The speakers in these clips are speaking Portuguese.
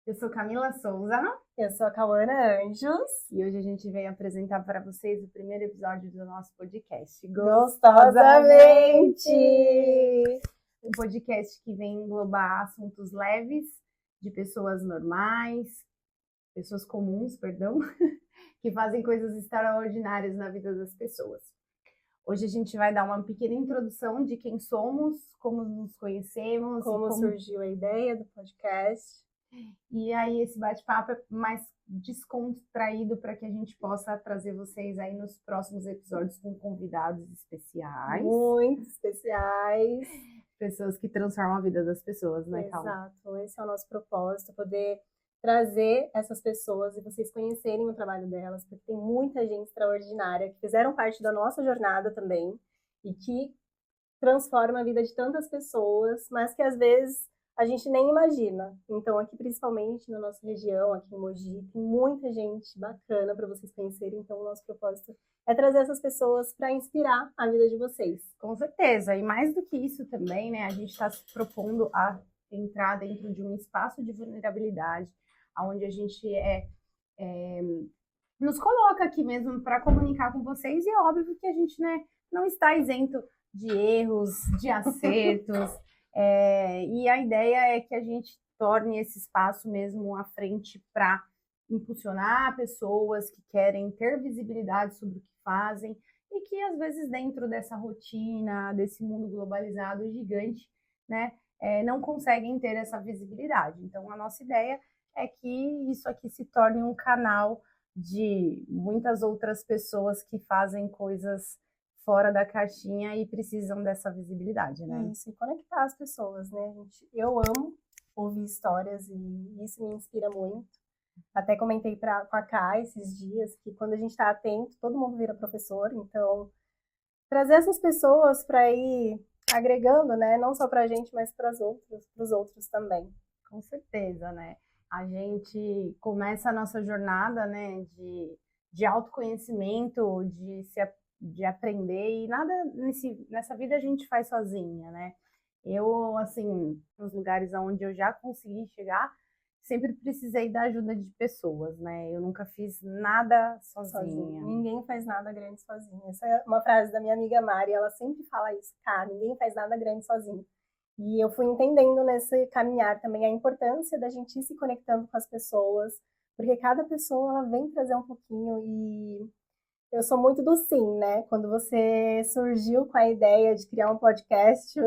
Eu sou Camila Souza Eu sou a Cauana Anjos. e hoje a gente veio apresentar para vocês o primeiro episódio do nosso podcast, Gostosamente! Um podcast que vem englobar assuntos leves de pessoas normais, pessoas comuns, perdão, que fazem coisas extraordinárias na vida das pessoas. Hoje a gente vai dar uma pequena introdução de quem somos, como nos conhecemos, Como surgiu a ideia do podcast. E aí esse bate-papo é mais descontraído para que a gente possa trazer vocês aí nos próximos episódios com convidados especiais. Muito especiais. Pessoas que transformam a vida das pessoas, né, Cal? Exato, esse é o nosso propósito, poder trazer essas pessoas e vocês conhecerem o trabalho delas, porque tem muita gente extraordinária que fizeram parte da nossa jornada também e que transforma a vida de tantas pessoas, mas que às vezes a gente nem imagina. Então, aqui principalmente na nossa região, aqui em Mogi, tem muita gente bacana para vocês conhecerem. Então, o nosso propósito é trazer essas pessoas para inspirar a vida de vocês. Com certeza. E mais do que isso também, né, a gente está se propondo a entrar dentro de um espaço de vulnerabilidade, onde a gente nos coloca aqui mesmo para comunicar com vocês. E é óbvio que a gente, né, não está isento de erros, de acertos. E a ideia é que a gente torne esse espaço mesmo à frente para impulsionar pessoas que querem ter visibilidade sobre o que fazem e que às vezes dentro dessa rotina, desse mundo globalizado gigante, né, não conseguem ter essa visibilidade. Então a nossa ideia é que isso aqui se torne um canal de muitas outras pessoas que fazem coisas fora da caixinha e precisam dessa visibilidade, né? Isso, e conectar as pessoas, né, gente? Eu amo ouvir histórias e isso me inspira muito. Até comentei com a Kai esses dias que quando a gente está atento, todo mundo vira professor. Então, trazer essas pessoas para ir agregando, né, não só para a gente, mas para os outros também. Com certeza, né? A gente começa a nossa jornada, né, de autoconhecimento, de aprender, e nada nessa vida a gente faz sozinha, né? Eu, assim, nos lugares onde eu já consegui chegar, sempre precisei da ajuda de pessoas, né? Eu nunca fiz nada sozinha. Ninguém faz nada grande sozinho. Essa é uma frase da minha amiga Mari, ela sempre fala isso, cara, ninguém faz nada grande sozinho. E eu fui entendendo nesse caminhar também a importância da gente ir se conectando com as pessoas, porque cada pessoa ela vem trazer um pouquinho e eu sou muito do sim, né? Quando você surgiu com a ideia de criar um podcast,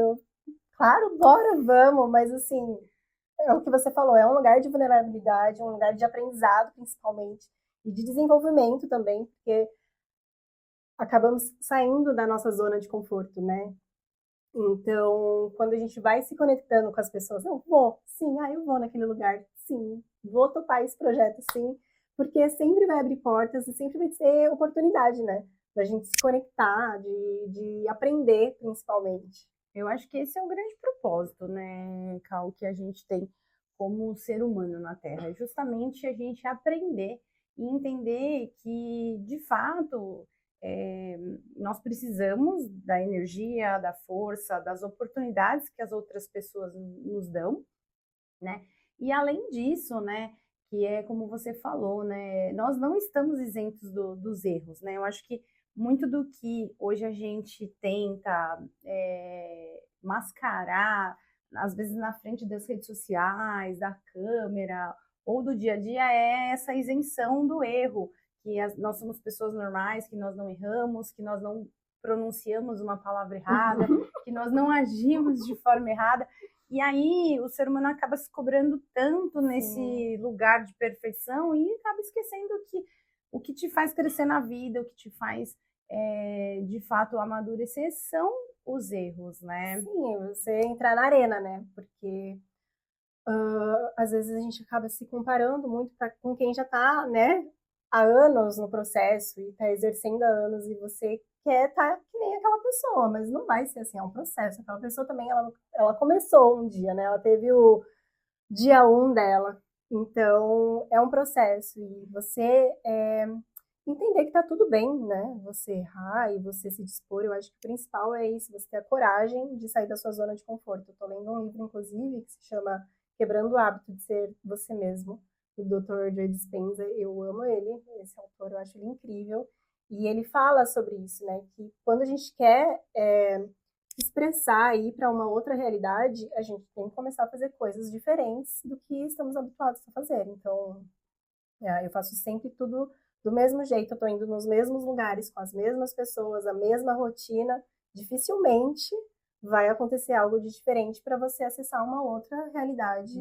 claro, bora, vamos, mas assim, é o que você falou, é um lugar de vulnerabilidade, um lugar de aprendizado principalmente, e de desenvolvimento também, porque acabamos saindo da nossa zona de conforto, né? Então, quando a gente vai se conectando com as pessoas, eu vou, sim, eu vou naquele lugar, sim, vou topar esse projeto, sim, porque sempre vai abrir portas e sempre vai ter oportunidade, né? Da gente se conectar, de aprender, principalmente. Eu acho que esse é o grande propósito, né, Cal, que a gente tem como ser humano na Terra, é justamente a gente aprender e entender que, de fato, nós precisamos da energia, da força, das oportunidades que as outras pessoas nos dão, né? E além disso, né, que é como você falou, né, nós não estamos isentos dos erros, né? Eu acho que muito do que hoje a gente tenta mascarar, às vezes na frente das redes sociais, da câmera ou do dia a dia, é essa isenção do erro, que nós somos pessoas normais, que nós não erramos, que nós não pronunciamos uma palavra errada, que nós não agimos de forma errada. E aí o ser humano acaba se cobrando tanto nesse lugar de perfeição e acaba esquecendo que o que te faz crescer na vida, o que te faz de fato amadurecer são os erros, né? Sim, você entrar na arena, né? Porque às vezes a gente acaba se comparando muito com quem já está, né, há anos no processo e está exercendo há anos e você quer estar que nem aquela pessoa, mas não vai ser assim, é um processo. Aquela pessoa também, ela começou um dia, né? Ela teve o dia um dela. Então, é um processo e você entender que tá tudo bem, né? Você errar e você se dispor, eu acho que o principal é isso, você ter a coragem de sair da sua zona de conforto. Eu tô lendo um livro, inclusive, que se chama Quebrando o Hábito de Ser Você Mesmo, do Dr. Joe Dispenza. Eu amo ele, esse autor, eu acho ele incrível. E ele fala sobre isso, né? Que quando a gente quer expressar e ir para uma outra realidade, a gente tem que começar a fazer coisas diferentes do que estamos habituados a fazer. Então, eu faço sempre tudo do mesmo jeito, eu tô indo nos mesmos lugares, com as mesmas pessoas, a mesma rotina. Dificilmente vai acontecer algo de diferente para você acessar uma outra realidade,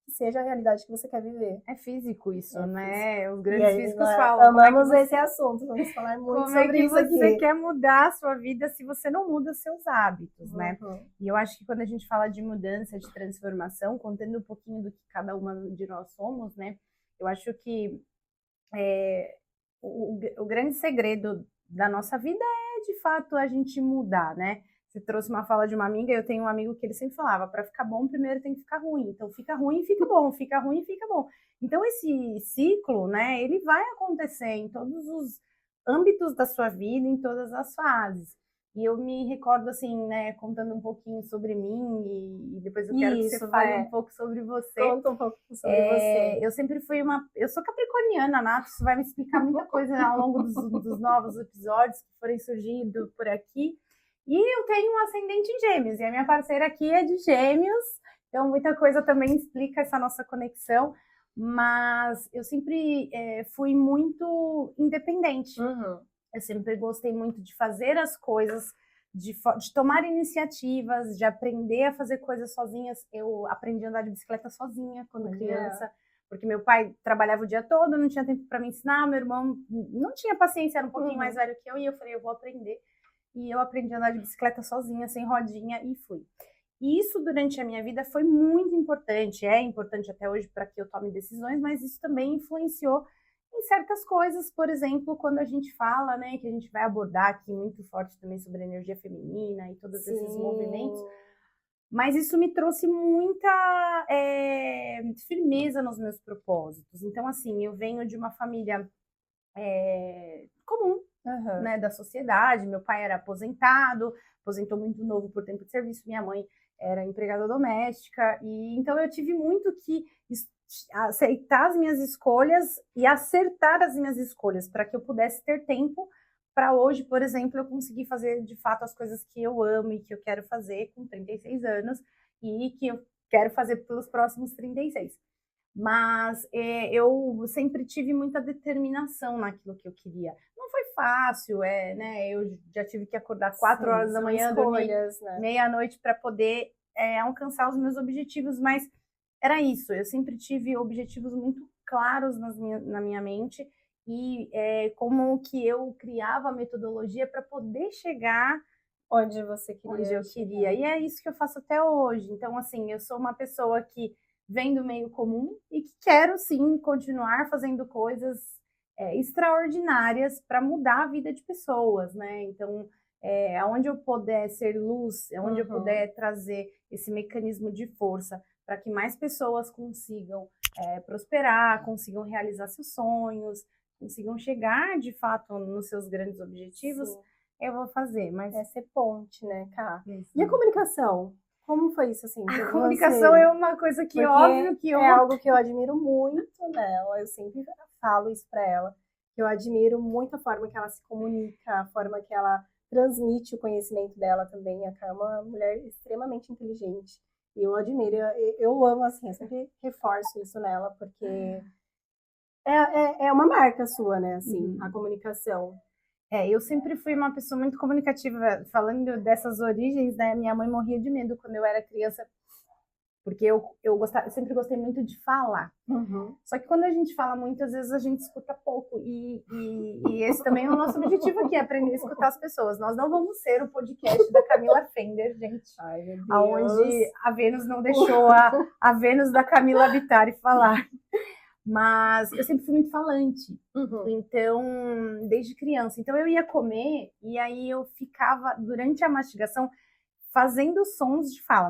que seja a realidade que você quer viver. É físico isso, né? Físico. Os grandes físicos nós falam. amamos esse assunto, vamos falar muito sobre isso aqui. Como é que você quer mudar a sua vida se você não muda os seus hábitos, né? E eu acho que quando a gente fala de mudança, de transformação, contando um pouquinho do que cada uma de nós somos, né? Eu acho que o grande segredo da nossa vida é, de fato, a gente mudar, né? Você trouxe uma fala de uma amiga, eu tenho um amigo que ele sempre falava, para ficar bom, primeiro tem que ficar ruim. Então, fica ruim e fica bom, fica ruim e fica bom. Então, esse ciclo, né, ele vai acontecer em todos os âmbitos da sua vida, em todas as fases. E eu me recordo, assim, né, contando um pouquinho sobre mim, e depois eu quero que você fale um pouco sobre você. Conta um pouco sobre você. Eu sempre fui eu sou capricorniana, Nath, isso vai me explicar muita coisa ao longo dos novos episódios que forem surgindo por aqui. E eu tenho um ascendente em Gêmeos, e a minha parceira aqui é de Gêmeos, então muita coisa também explica essa nossa conexão, mas eu sempre fui muito independente. Eu sempre gostei muito de fazer as coisas, de tomar iniciativas, de aprender a fazer coisas sozinhas. Eu aprendi a andar de bicicleta sozinha quando criança, porque meu pai trabalhava o dia todo, não tinha tempo para me ensinar, meu irmão não tinha paciência, era um pouquinho mais velho que eu, e eu falei, eu vou aprender. E eu aprendi a andar de bicicleta sozinha, sem rodinha, e fui. E isso, durante a minha vida, foi muito importante. É importante até hoje para que eu tome decisões, mas isso também influenciou em certas coisas. Por exemplo, quando a gente fala, né, que a gente vai abordar aqui muito forte também sobre a energia feminina e todos esses movimentos. Mas isso me trouxe muita firmeza nos meus propósitos. Então, assim, eu venho de uma família comum, né, da sociedade. Meu pai era aposentou muito novo por tempo de serviço, minha mãe era empregada doméstica, e então eu tive muito que aceitar as minhas escolhas e acertar as minhas escolhas para que eu pudesse ter tempo para hoje, por exemplo, eu conseguir fazer de fato as coisas que eu amo e que eu quero fazer com 36 anos e que eu quero fazer pelos próximos 36. Mas eu sempre tive muita determinação naquilo que eu queria. Não foi fácil, né? Eu já tive que acordar 4 horas da manhã, dormir meia-noite para poder alcançar os meus objetivos, mas era isso. Eu sempre tive objetivos muito claros na minha mente e como que eu criava a metodologia para poder chegar onde você queria. Onde eu queria. E é isso que eu faço até hoje. Então, assim, eu sou uma pessoa que vem do meio comum e que quero, sim, continuar fazendo coisas extraordinárias para mudar a vida de pessoas, né? Então, onde eu puder ser luz, onde eu puder trazer esse mecanismo de força para que mais pessoas consigam prosperar, consigam realizar seus sonhos, consigam chegar, de fato, nos seus grandes objetivos, sim, eu vou fazer. Mas é ser ponte, né, Ká? E a comunicação? Como foi isso, assim? A comunicação é uma coisa que, óbvio, que é algo que eu admiro muito nela. Eu sempre falo isso para ela. Que eu admiro muito a forma que ela se comunica, a forma que ela transmite o conhecimento dela também. A Ká é uma mulher extremamente inteligente. E eu admiro, eu amo, assim, eu sempre reforço isso nela, porque é uma marca sua, né, assim, a comunicação. Eu sempre fui uma pessoa muito comunicativa. Falando dessas origens, né, minha mãe morria de medo quando eu era criança, porque eu sempre gostei muito de falar. Só que quando a gente fala muito, às vezes a gente escuta pouco, e esse também é o nosso objetivo aqui, aprender a escutar as pessoas. Nós não vamos ser o podcast da Camila Fender, gente. Ai, meu Deus. Onde a Vênus não deixou a Vênus da Camila habitar e falar. Mas eu sempre fui muito falante, então, desde criança. Então, eu ia comer e aí eu ficava, durante a mastigação, fazendo sons de fala.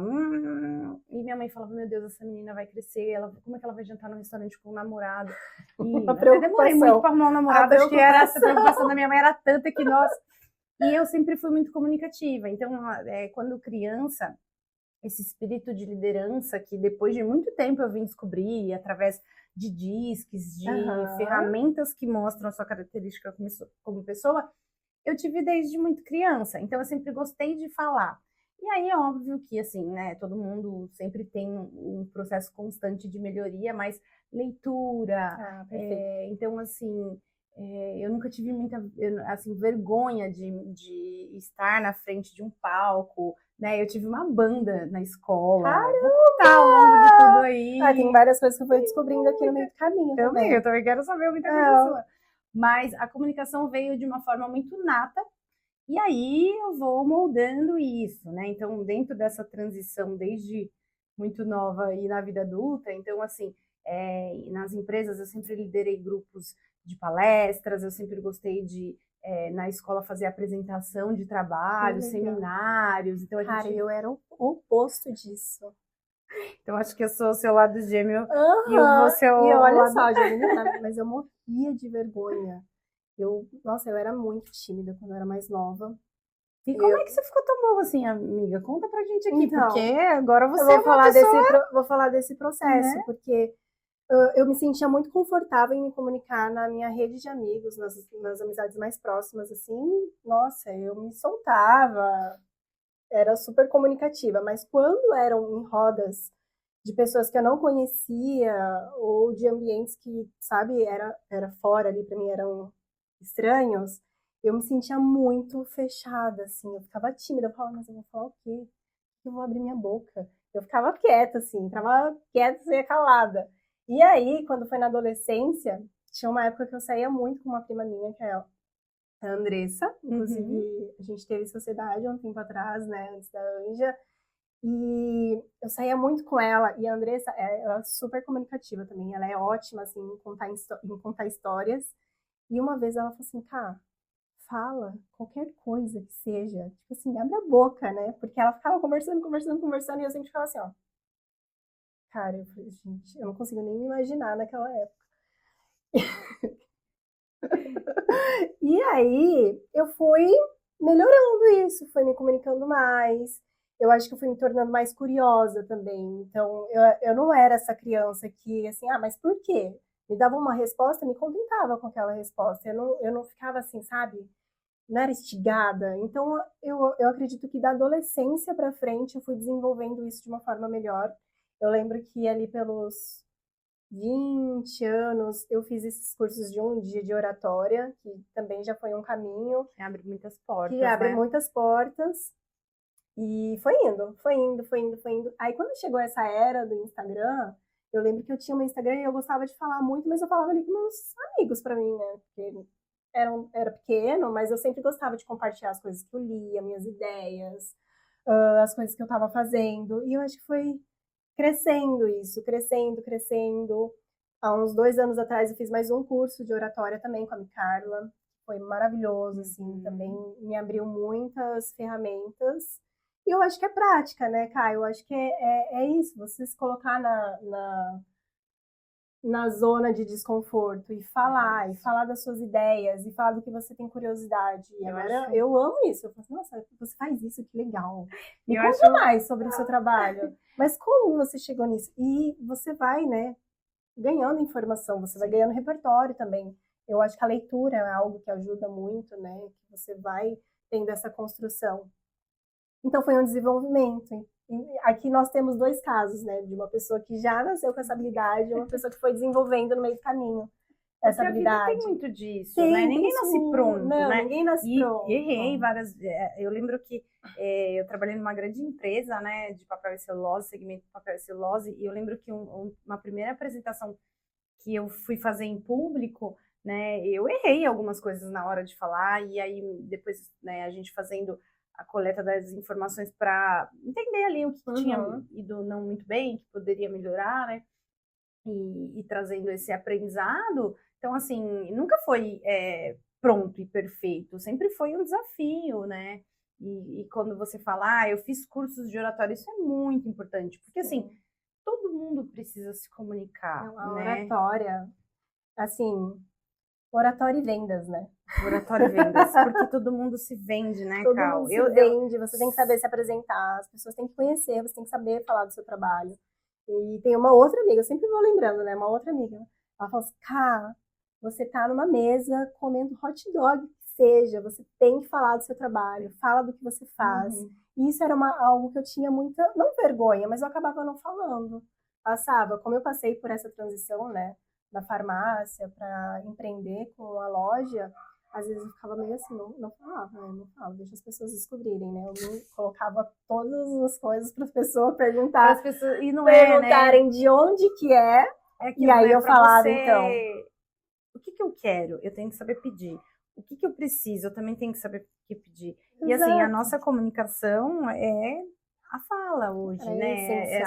E minha mãe falava, meu Deus, essa menina vai crescer, como é que ela vai jantar no restaurante com um namorado? E eu demorei muito para arrumar um namorado, acho que essa preocupação da minha mãe era tanta que, nossa... E eu sempre fui muito comunicativa. Então, quando criança, esse espírito de liderança que depois de muito tempo eu vim descobrir através de disques, de ferramentas que mostram a sua característica como pessoa, eu tive desde muito criança. Então eu sempre gostei de falar. E aí é óbvio que, assim, né, todo mundo sempre tem um processo constante de melhoria, mas leitura, então, assim, eu nunca tive muita, assim, vergonha de estar na frente de um palco, né, eu tive uma banda na escola. Caramba! Vou contar ao longo de tudo aí. Tem várias coisas que eu fui descobrindo aqui no meio do caminho também. Eu também quero saber muita coisa sua. Mas a comunicação veio de uma forma muito nata, e aí eu vou moldando isso, né? Então, dentro dessa transição, desde muito nova e na vida adulta, então, assim, nas empresas eu sempre liderei grupos de palestras, eu sempre gostei de, na escola, fazer apresentação de trabalho, seminários. Então, Cara, eu era o oposto disso. Então, acho que eu sou o seu lado gêmeo e eu vou ser o E olha lado... só, Janine, mas eu morria de vergonha. Nossa, eu era muito tímida quando eu era mais nova. E como é que você ficou tão boa assim, amiga? Conta pra gente aqui, então, porque agora você vou falar desse processo, né? Porque eu me sentia muito confortável em me comunicar na minha rede de amigos, nas amizades mais próximas, assim. Nossa, eu me soltava, era super comunicativa. Mas quando eram em rodas de pessoas que eu não conhecia, ou de ambientes que, sabe, era fora ali, pra mim eram estranhos, eu me sentia muito fechada, assim, eu ficava tímida, eu falava, mas eu vou falar o quê? Eu vou abrir minha boca. Eu ficava quieta, assim, entrava quieta e calada. E aí, quando foi na adolescência, tinha uma época que eu saía muito com uma prima minha, que é a Andressa, inclusive a gente teve sociedade há um tempo atrás, né, antes da Anja, e eu saía muito com ela, e a Andressa ela é super comunicativa também, ela é ótima, assim, em contar histórias, e uma vez ela falou assim, cara, fala qualquer coisa que seja, tipo assim, abre a boca, né? Porque ela ficava conversando, e eu sempre ficava assim, ó. Cara, eu falei, gente, eu não consigo nem me imaginar naquela época. E aí, eu fui melhorando isso, fui me comunicando mais, eu acho que eu fui me tornando mais curiosa também. Então, eu não era essa criança que, assim, mas por quê? Me dava uma resposta, me contentava com aquela resposta. Eu não ficava assim, sabe? Não era instigada. Então, eu acredito que da adolescência para frente eu fui desenvolvendo isso de uma forma melhor. Eu lembro que ali pelos 20 anos eu fiz esses cursos de um dia de oratória, que também já foi um caminho. Que abre muitas portas, que abre né? muitas portas. E foi indo. Aí quando chegou essa era do Instagram, eu lembro que eu tinha um Instagram e eu gostava de falar muito, mas eu falava ali com meus amigos pra mim, né? Porque era pequeno, mas eu sempre gostava de compartilhar as coisas que eu lia, minhas ideias, as coisas que eu estava fazendo. E eu acho que foi crescendo isso, crescendo. Há uns 2 anos atrás eu fiz mais um curso de oratória também com a Micarla. Foi maravilhoso, assim, também me abriu muitas ferramentas. E eu acho que é prática, né, Caio? Eu acho que é isso, você se colocar na zona de desconforto e falar das suas ideias, e falar do que você tem curiosidade. E agora eu amo isso. Eu falo assim, nossa, você faz isso, que legal. Me conta mais sobre o seu trabalho. Mas como você chegou nisso? E você vai, né, ganhando informação, você vai ganhando repertório também. Eu acho que a leitura é algo que ajuda muito, né, que você vai tendo essa construção. Então foi um desenvolvimento. Aqui nós temos 2 casos, né? De uma pessoa que já nasceu com essa habilidade e uma pessoa que foi desenvolvendo no meio do caminho essa habilidade. A vida tem muito disso, né? Ninguém nasce pronto, né? Ninguém nasce pronto. Errei várias... Eu lembro que eu trabalhei numa grande empresa, né? De papel e celulose, segmento de papel e celulose, e eu lembro que uma primeira apresentação que eu fui fazer em público, né? Eu errei algumas coisas na hora de falar, e aí depois, né, a gente fazendo a coleta das informações para entender ali o que tinha ido não muito bem, que poderia melhorar, né? E trazendo esse aprendizado. Então, assim, nunca foi pronto e perfeito, sempre foi um desafio, né? E quando você fala, eu fiz cursos de oratória, isso é muito importante, porque, assim, todo mundo precisa se comunicar, A né? oratória, assim, Oratório e vendas, né? Oratório e vendas, porque todo mundo se vende, né, Todo Cal? mundo se vende, você tem que saber se apresentar, as pessoas têm que conhecer, você tem que saber falar do seu trabalho. E tem uma outra amiga, eu sempre vou lembrando, né? Uma outra amiga. Ela falou assim, Cá, você tá numa mesa comendo hot dog, que seja, você tem que falar do seu trabalho, fala do que você faz. E isso era algo que eu tinha muita, não vergonha, mas eu acabava não falando. Passava, como eu passei por essa transição, né? Da farmácia para empreender com a loja, às vezes eu ficava meio assim, não falava, né? Não falo, deixa as pessoas descobrirem, né? Eu me colocava todas as coisas para as pessoas perguntar, e não perguntarem, né? De onde que é e aí eu falava, você... então. O que eu quero? Eu tenho que saber pedir. O que eu preciso? Eu também tenho que saber pedir. Exato. E assim, a nossa comunicação é a fala hoje, né?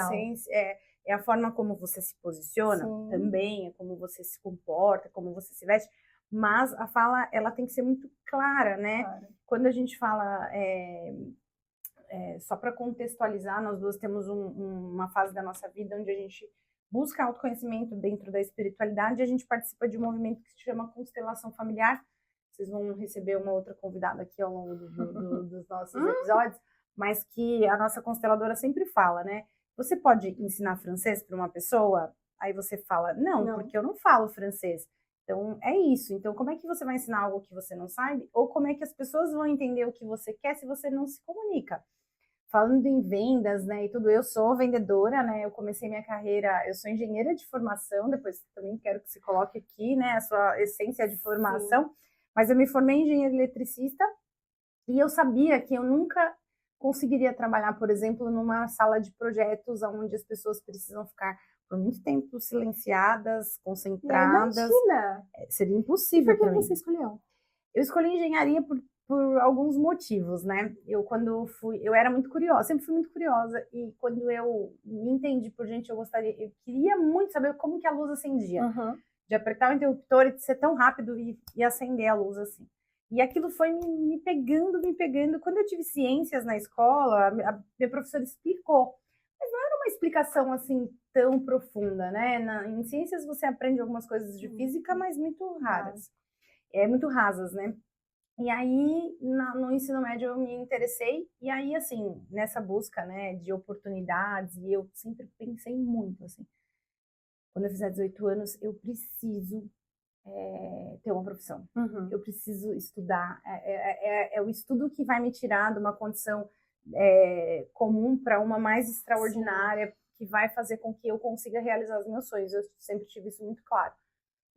É a forma como você se posiciona. Sim. Também, é como você se comporta, como você se veste. Mas a fala, ela tem que ser muito clara, né? Claro. Quando a gente fala, só para contextualizar, nós duas temos uma fase da nossa vida onde a gente busca autoconhecimento dentro da espiritualidade e a gente participa de um movimento que se chama Constelação Familiar. Vocês vão receber uma outra convidada aqui ao longo dos nossos episódios, mas que a nossa consteladora sempre fala, né? Você pode ensinar francês para uma pessoa? Aí você fala, não, porque eu não falo francês. Então, é isso. Então, como é que você vai ensinar algo que você não sabe? Ou como é que as pessoas vão entender o que você quer se você não se comunica? Falando em vendas, né, e tudo, eu sou vendedora, né, eu comecei minha carreira, eu sou engenheira de formação, depois também quero que você coloque aqui, né, a sua essência de formação, sim. Mas eu me formei em engenheira eletricista e eu sabia que eu nunca conseguiria trabalhar, por exemplo, numa sala de projetos onde as pessoas precisam ficar por muito tempo silenciadas, concentradas. Imagina! Seria impossível. E por que você escolheu? Eu escolhi engenharia por alguns motivos, né? Eu era muito curiosa, sempre fui muito curiosa, e quando eu me entendi por gente, eu queria muito saber como que a luz acendia. De apertar o interruptor e de ser tão rápido e acender a luz assim. E aquilo foi me pegando. Quando eu tive ciências na escola, a minha professora explicou, mas não era uma explicação assim tão profunda, né? Em ciências você aprende algumas coisas de física, mas muito raras. Muito rasas, né? E aí, no ensino médio, eu me interessei, e aí, assim, nessa busca, né, de oportunidades, e eu sempre pensei muito, assim, quando eu fizer 18 anos, eu preciso ter uma profissão. Eu preciso estudar. É o estudo que vai me tirar de uma condição comum para uma mais extraordinária, sim. Que vai fazer com que eu consiga realizar os meus sonhos. Eu sempre tive isso muito claro.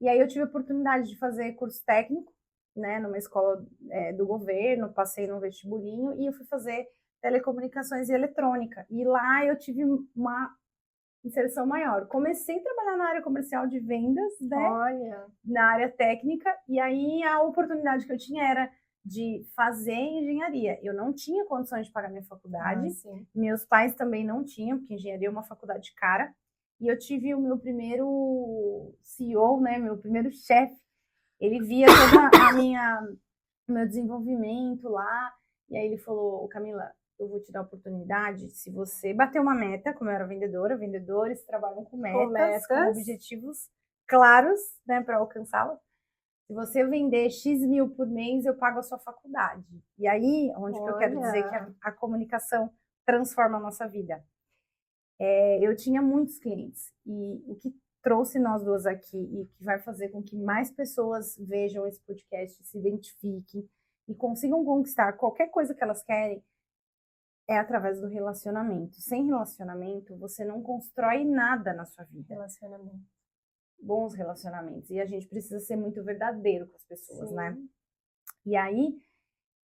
E aí eu tive a oportunidade de fazer curso técnico, né, numa escola do governo, passei no vestibulinho e eu fui fazer telecomunicações e eletrônica. E lá eu tive uma inserção maior. Comecei a trabalhar na área comercial de vendas, né? Olha. Na área técnica, e aí a oportunidade que eu tinha era de fazer engenharia. Eu não tinha condições de pagar minha faculdade, meus pais também não tinham, porque engenharia é uma faculdade cara, e eu tive o meu primeiro CEO, né, meu primeiro chefe, ele via todo o meu desenvolvimento lá, e aí ele falou, Camila, eu vou te dar a oportunidade, se você bater uma meta, como eu era vendedora, vendedores trabalham com metas, com objetivos claros, né, para alcançá-las. Se você vender X mil por mês, eu pago a sua faculdade. E aí, onde que eu quero dizer que a comunicação transforma a nossa vida. Eu tinha muitos clientes, e o que trouxe nós duas aqui, e que vai fazer com que mais pessoas vejam esse podcast, se identifiquem, e consigam conquistar qualquer coisa que elas querem, é através do relacionamento. Sem relacionamento, você não constrói nada na sua vida. Relacionamento. Bons relacionamentos. E a gente precisa ser muito verdadeiro com as pessoas, né? E aí,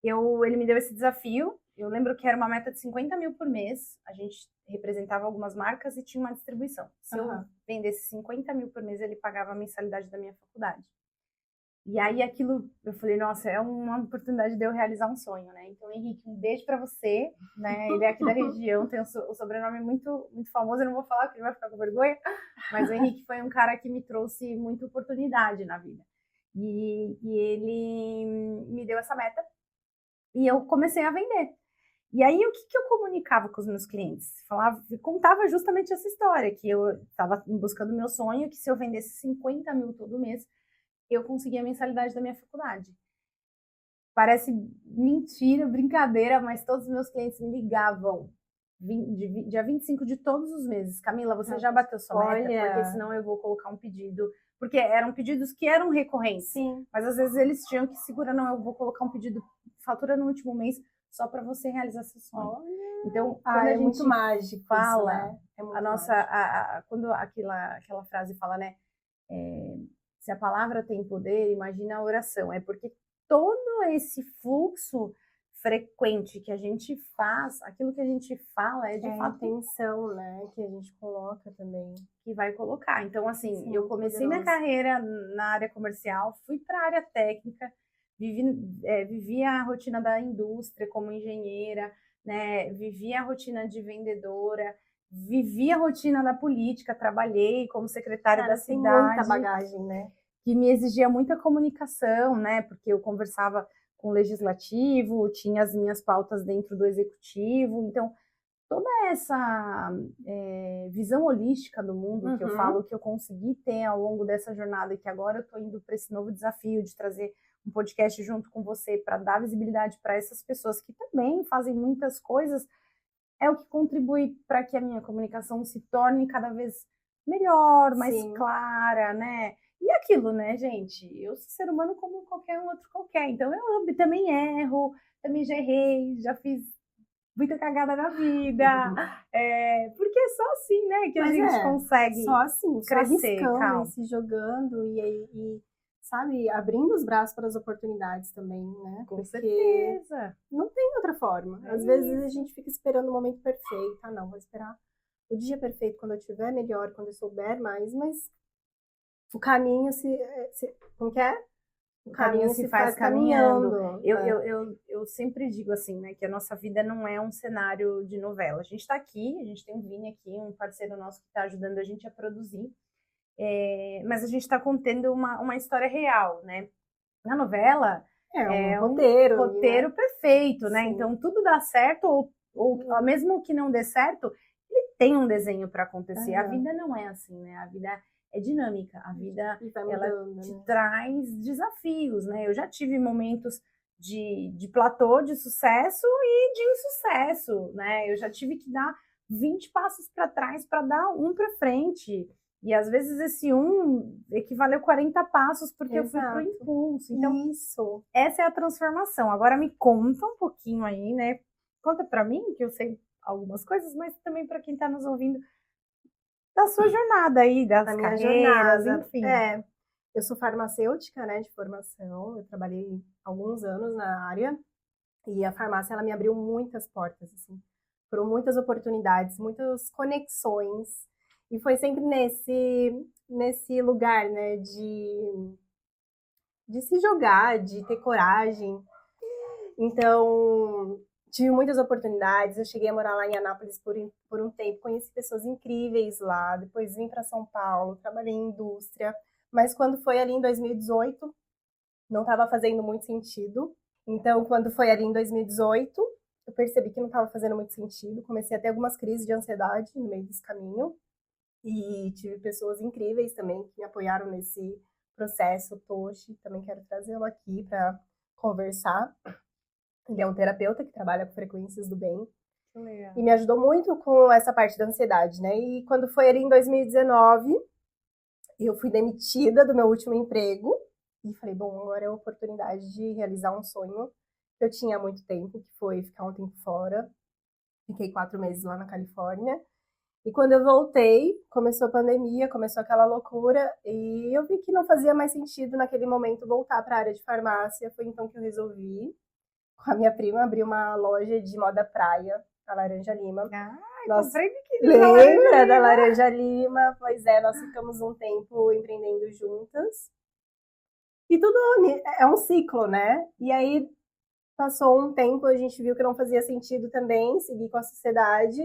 ele me deu esse desafio. Eu lembro que era uma meta de 50 mil por mês. A gente representava algumas marcas e tinha uma distribuição. Se eu vendesse 50 mil por mês, ele pagava a mensalidade da minha faculdade. E aí aquilo, eu falei, nossa, é uma oportunidade de eu realizar um sonho, né? Então, Henrique, um beijo pra você, né? Ele é aqui da região, tem o sobrenome muito, muito famoso, eu não vou falar porque ele vai ficar com vergonha, mas o Henrique foi um cara que me trouxe muita oportunidade na vida. E ele me deu essa meta e eu comecei a vender. E aí, o que eu comunicava com os meus clientes? Contava justamente essa história, que eu estava buscando meu sonho, que se eu vendesse 50 mil todo mês, eu consegui a mensalidade da minha faculdade. Parece mentira, brincadeira, mas todos os meus clientes me ligavam dia 25 de todos os meses. Camila, você já bateu sua meta? Porque senão eu vou colocar um pedido. Porque eram pedidos que eram recorrentes. Sim. Mas às vezes eles tinham que segurar, não, eu vou colocar um pedido, fatura no último mês, só para você realizar seu sonho. Então, quando a gente muito mágico fala, isso, né? É muito a nossa, quando aquela frase fala, né? Se a palavra tem poder, imagina a oração. É porque todo esse fluxo frequente que a gente faz, aquilo que a gente fala é de fato a intenção, né, que a gente coloca também, que vai colocar. Então, assim, sim, eu comecei minha carreira na área comercial, fui para a área técnica, vivi a rotina da indústria como engenheira, né, vivi a rotina de vendedora, vivi a rotina da política, trabalhei como secretária da cidade. Tem muita bagagem, né? Que me exigia muita comunicação, né? Porque eu conversava com o legislativo, tinha as minhas pautas dentro do executivo, então toda essa visão holística do mundo que eu falo que eu consegui ter ao longo dessa jornada e que agora eu estou indo para esse novo desafio de trazer um podcast junto com você para dar visibilidade para essas pessoas que também fazem muitas coisas, é o que contribui para que a minha comunicação se torne cada vez melhor, mais clara, né? E aquilo, né, gente? Eu sou ser humano como qualquer um outro qualquer. Então, eu também erro, também já errei, já fiz muita cagada na vida. Porque é só assim, né, que a gente consegue só assim, crescer, só arriscando e se jogando e, sabe, abrindo os braços para as oportunidades também, né? Com certeza. Não tem outra forma. Às vezes a gente fica esperando o momento perfeito. Ah, não, vou esperar o dia perfeito quando eu estiver melhor, quando eu souber mais, mas o caminho como que é? O caminho se faz caminhando. Eu sempre digo assim, né, que a nossa vida não é um cenário de novela. A gente está aqui, a gente tem o Vini aqui, um parceiro nosso que está ajudando a gente a produzir, mas a gente está contando uma história real, né? Na novela é um roteiro perfeito, né? Sim. Então tudo dá certo ou mesmo que não dê certo, ele tem um desenho para acontecer. A vida não é assim, né? A vida é dinâmica, a vida ela te traz desafios, né? Eu já tive momentos de platô, de sucesso e de insucesso, né? Eu já tive que dar 20 passos para trás para dar um para frente. E às vezes esse equivaleu 40 passos porque eu fui pro impulso. Então, essa é a transformação. Agora me conta um pouquinho aí, né? Conta para mim, que eu sei algumas coisas, mas também para quem está nos ouvindo, da sua jornada aí, das carreiras, enfim. Eu sou farmacêutica, né, de formação. Eu trabalhei alguns anos na área e a farmácia ela me abriu muitas portas, assim. Foram muitas oportunidades, muitas conexões. E foi sempre nesse lugar, né, de se jogar, de ter coragem. Então, tive muitas oportunidades. Eu cheguei a morar lá em Anápolis por um tempo, conheci pessoas incríveis lá. Depois vim para São Paulo, trabalhei em indústria. Mas quando foi ali em 2018, não estava fazendo muito sentido. Então, quando foi ali em 2018, eu percebi que não estava fazendo muito sentido. Comecei a ter algumas crises de ansiedade no meio desse caminho. E tive pessoas incríveis também que me apoiaram nesse processo. O Toshi, também quero trazê-lo aqui para conversar. Ele é um terapeuta que trabalha com frequências do bem. Legal. E me ajudou muito com essa parte da ansiedade, né? E quando foi ali em 2019, eu fui demitida do meu último emprego. E falei, bom, agora é a oportunidade de realizar um sonho que eu tinha há muito tempo, que foi ficar um tempo fora. Fiquei 4 meses lá na Califórnia. E quando eu voltei, começou a pandemia, começou aquela loucura, e eu vi que não fazia mais sentido naquele momento voltar para a área de farmácia. Foi então que eu resolvi, com a minha prima, abrir uma loja de moda praia, a Laranja Lima. Lembra da Laranja Lima? Pois é, nós ficamos um tempo empreendendo juntas. E tudo é um ciclo, né? E aí passou um tempo, a gente viu que não fazia sentido também seguir com a sociedade.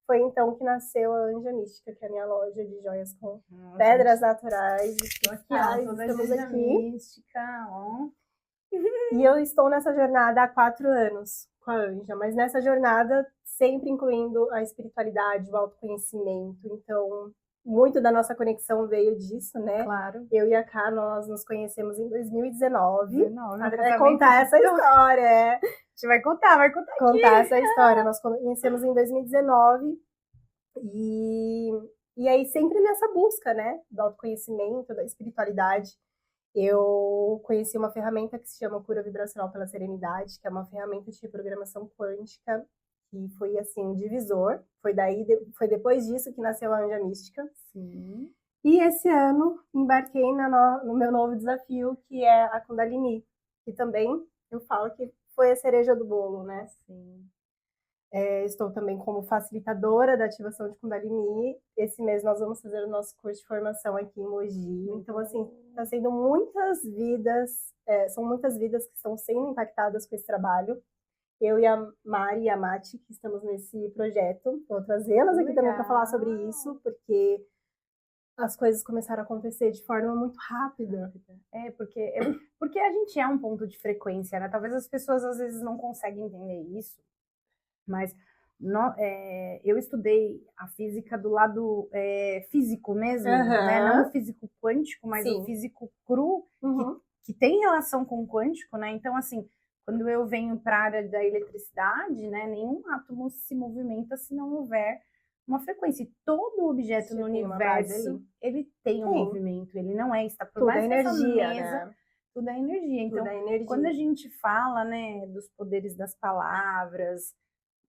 Foi então que nasceu a Anja Mística, que é a minha loja de joias com pedras naturais. Estamos aqui. Mística, ó. E eu estou nessa jornada há 4 anos com a Anja, mas nessa jornada sempre incluindo a espiritualidade, o autoconhecimento. Então, muito da nossa conexão veio disso, né? Claro. Eu e a Ká, nós nos conhecemos em 2019. Vai contar essa história, A gente vai contar aqui. Contar essa história. Nós conhecemos em 2019 e aí sempre nessa busca, né? Do autoconhecimento, da espiritualidade. Eu conheci uma ferramenta que se chama Cura Vibracional pela Serenidade, que é uma ferramenta de reprogramação quântica, que foi, assim, divisor. Foi depois disso que nasceu a Anja Mística. Sim. E esse ano embarquei no meu novo desafio, que é a Kundalini. E também eu falo que foi a cereja do bolo, né? Sim. Estou também como facilitadora da ativação de Kundalini. Esse mês nós vamos fazer o nosso curso de formação aqui em Mogi. Então, assim, está sendo muitas vidas, são muitas vidas que estão sendo impactadas com esse trabalho. Eu e a Mari e a Mati, que estamos nesse projeto, vou trazê-las aqui também para falar sobre isso, porque as coisas começaram a acontecer de forma muito rápida. Porque a gente é um ponto de frequência, né? Talvez as pessoas às vezes não conseguem entender isso, mas eu estudei a física do lado físico mesmo, né? Não o físico quântico, mas o físico cru, que tem relação com o quântico, né? Então, assim, quando eu venho para a área da eletricidade, né, nenhum átomo se movimenta se não houver uma frequência. E todo objeto no universo, ele tem um movimento, ele não está por tudo mais é energia, né? Tudo é energia. Então, energia. Quando a gente fala, né, dos poderes das palavras,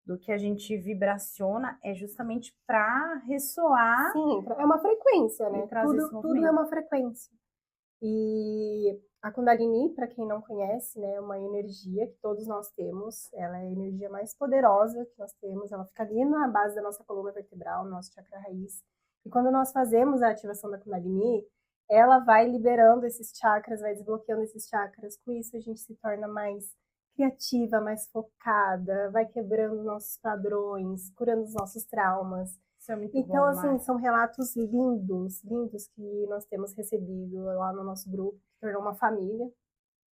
do que a gente vibraciona, é justamente para ressoar. Sim, é uma frequência, né? Tudo é uma frequência. E a Kundalini, para quem não conhece, né, é uma energia que todos nós temos. Ela é a energia mais poderosa que nós temos. Ela fica ali na base da nossa coluna vertebral, no nosso chakra raiz. E quando nós fazemos a ativação da Kundalini, ela vai liberando esses chakras, vai desbloqueando esses chakras. Com isso, a gente se torna mais criativa, mais focada, vai quebrando nossos padrões, curando os nossos traumas. Isso é muito então, bom, assim, são relatos lindos que nós temos recebido lá no nosso grupo, que tornou uma família.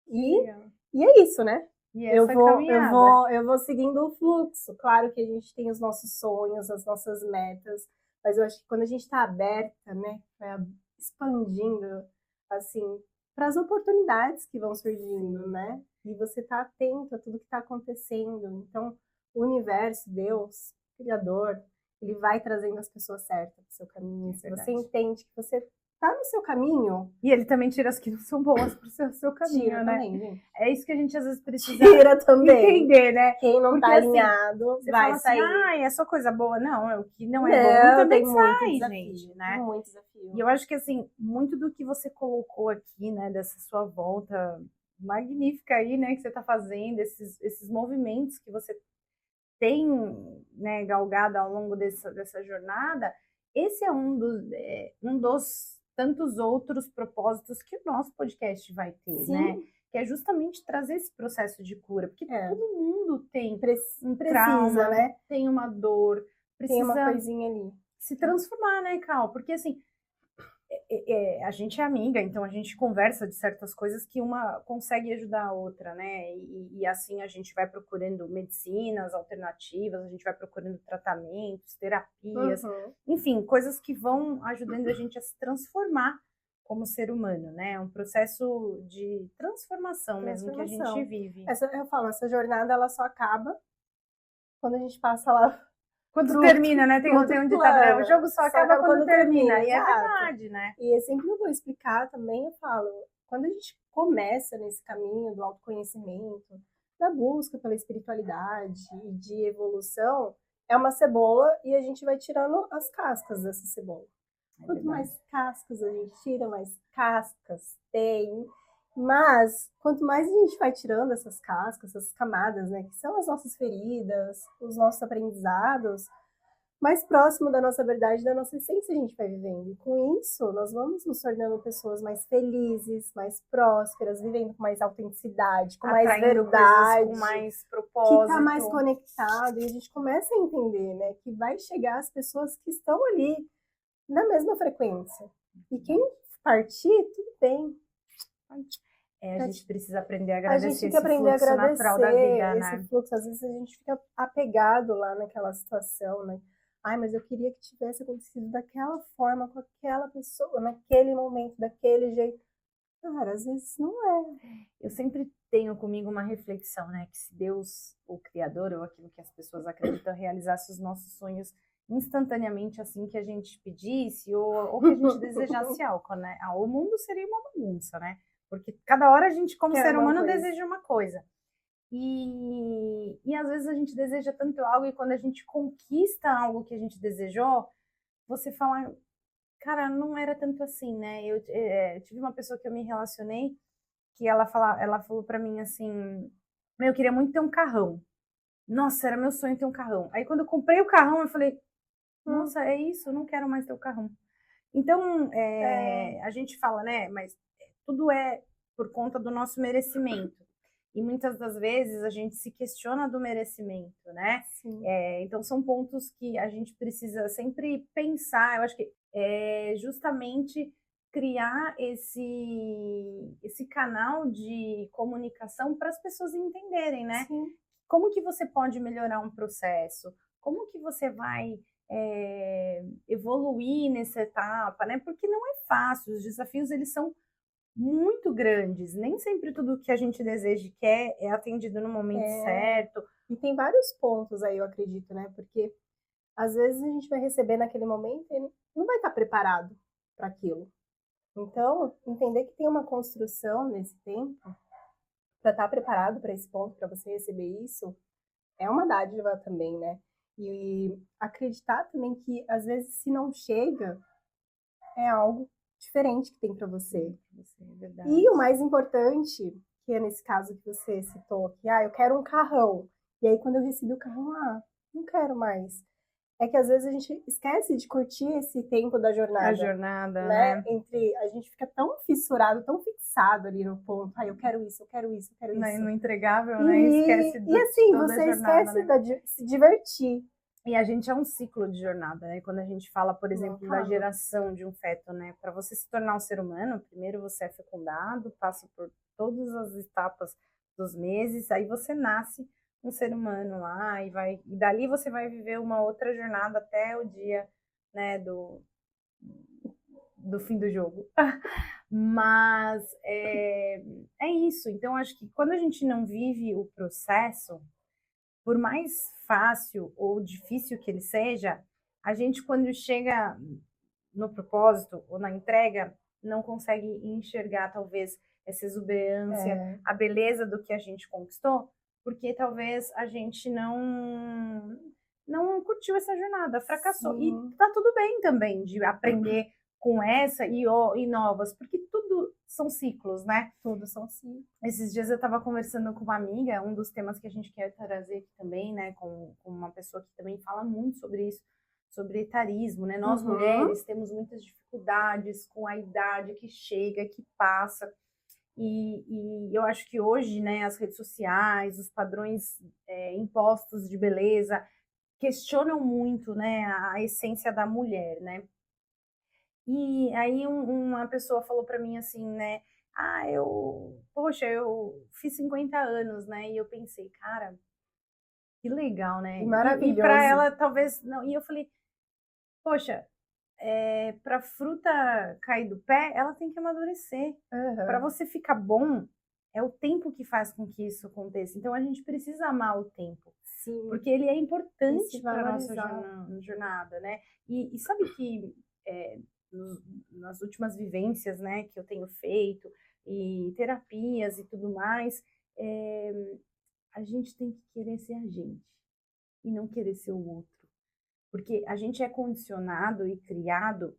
E é isso, né? E eu vou seguindo o fluxo. Claro que a gente tem os nossos sonhos, as nossas metas, mas eu acho que quando a gente está aberta, né, vai expandindo, assim, para as oportunidades que vão surgindo, né? E você tá atento a tudo que está acontecendo. Então, o universo, Deus, Criador, ele vai trazendo as pessoas certas para o seu caminho. Se você entende que você tá no seu caminho... E ele também tira as que não são boas pro seu caminho, tira né? Também, gente. É isso que a gente às vezes precisa entender, né? Quem não tá alinhado assim, vai sair. Assim, é só coisa boa. Não, o que não é bom também sai, gente, né? Muito desafio. E eu acho que, assim, muito do que você colocou aqui, né, dessa sua volta magnífica aí, né, que você tá fazendo, esses movimentos que você tem, né, galgado ao longo dessa jornada, esse é um dos tantos outros propósitos que o nosso podcast vai ter, né? Que é justamente trazer esse processo de cura, porque todo mundo tem um trauma, né? Tem uma dor, precisa tem uma coisinha ali. Se transformar, né, Cal? Porque, assim, a gente é amiga, então a gente conversa de certas coisas que uma consegue ajudar a outra, né? E assim a gente vai procurando medicinas alternativas, a gente vai procurando tratamentos, terapias, enfim, coisas que vão ajudando a gente a se transformar como ser humano, né? É um processo de transformação mesmo que a gente vive. Eu falo, essa jornada ela só acaba quando a gente passa lá. Quando termina, né? Tem um ditado, né? O jogo só acaba quando termina. E é verdade, né? E sempre eu vou explicar também, eu falo, quando a gente começa nesse caminho do autoconhecimento, da busca pela espiritualidade e de evolução, é uma cebola e a gente vai tirando as cascas dessa cebola. Quanto mais cascas a gente tira, mais cascas tem. Mas, quanto mais a gente vai tirando essas cascas, essas camadas, né, que são as nossas feridas, os nossos aprendizados, mais próximo da nossa verdade, da nossa essência a gente vai vivendo. E com isso, nós vamos nos tornando pessoas mais felizes, mais prósperas, vivendo com mais autenticidade, com mais verdade, com mais propósito. Que está mais conectado. E a gente começa a entender, né, que vai chegar as pessoas que estão ali na mesma frequência. E quem partir, tudo bem. A gente precisa aprender a agradecer esse fluxo natural da vida, né? Esse fluxo, às vezes a gente fica apegado lá naquela situação, né? Ai, mas eu queria que tivesse acontecido daquela forma, com aquela pessoa, naquele momento, daquele jeito. Cara, às vezes não é. Eu sempre tenho comigo uma reflexão, né? Que se Deus, o Criador, ou aquilo que as pessoas acreditam, realizasse os nossos sonhos instantaneamente assim que a gente pedisse, ou que a gente desejasse algo, né? O mundo seria uma bagunça, né? Porque cada hora a gente, como Quer ser uma humano, coisa. deseja uma coisa. E às vezes a gente deseja tanto algo e quando a gente conquista algo que a gente desejou, você fala, cara, não era tanto assim, né? Eu tive uma pessoa que eu me relacionei que ela falou pra mim assim, meu, eu queria muito ter um carrão. Nossa, era meu sonho ter um carrão. Aí quando eu comprei o carrão, eu falei, nossa, é isso, eu não quero mais ter o carrão. Então, a gente fala, né, mas tudo é por conta do nosso merecimento. E muitas das vezes a gente se questiona do merecimento, né? Sim. Então são pontos que a gente precisa sempre pensar. Eu acho que é justamente criar esse canal de comunicação para as pessoas entenderem, né? Sim. Como que você pode melhorar um processo? Como que você vai evoluir nessa etapa, né? Porque não é fácil, os desafios eles são muito grandes, nem sempre tudo que a gente deseja e quer é atendido no momento certo. E tem vários pontos aí, eu acredito, né? Porque às vezes a gente vai receber naquele momento e não vai estar preparado para aquilo. Então, entender que tem uma construção nesse tempo para estar preparado para esse ponto, para você receber isso, é uma dádiva também, né? E acreditar também que às vezes se não chega, é algo diferente que tem para você. E o mais importante, que é nesse caso que você citou, que eu quero um carrão. E aí quando eu recebi o carrão, não quero mais. É que às vezes a gente esquece de curtir esse tempo da jornada. A jornada, né? Entre a gente fica tão fissurado, tão fixado ali no ponto. Eu quero isso, eu quero isso, eu quero isso. No entregável, né? Esquece E assim, toda você a jornada, esquece né? de se divertir. E a gente é um ciclo de jornada, né? Quando a gente fala, por exemplo, da geração de um feto, né? Para você se tornar um ser humano, primeiro você é fecundado, passa por todas as etapas dos meses, aí você nasce um ser humano lá e dali você vai viver uma outra jornada até o dia, né, do fim do jogo. Mas é isso. Então, acho que quando a gente não vive o processo, por mais fácil ou difícil que ele seja, a gente, quando chega no propósito ou na entrega, não consegue enxergar, talvez, essa exuberância, a beleza do que a gente conquistou, porque talvez a gente não curtiu essa jornada, fracassou. Sim. E tá tudo bem também de aprender com essa e novas, porque tudo são ciclos, né? Tudo são ciclos. Esses dias eu estava conversando com uma amiga, um dos temas que a gente quer trazer aqui também, né, com uma pessoa que também fala muito sobre isso, sobre etarismo, né? Nós mulheres temos muitas dificuldades com a idade que chega, que passa. E eu acho que hoje, né, as redes sociais, os padrões impostos de beleza questionam muito, né, a essência da mulher, né? E aí uma pessoa falou para mim assim, né? Poxa, eu fiz 50 anos, né? E eu pensei, cara, que legal, né? Maravilhoso. E para ela talvez não. E eu falei, poxa, para fruta cair do pé, ela tem que amadurecer. Para você ficar bom, é o tempo que faz com que isso aconteça. Então a gente precisa amar o tempo. Sim. Porque ele é importante para a nossa jornada, né? E sabe que nas últimas vivências, né, que eu tenho feito, e terapias e tudo mais, a gente tem que querer ser a gente e não querer ser o outro. Porque a gente é condicionado e criado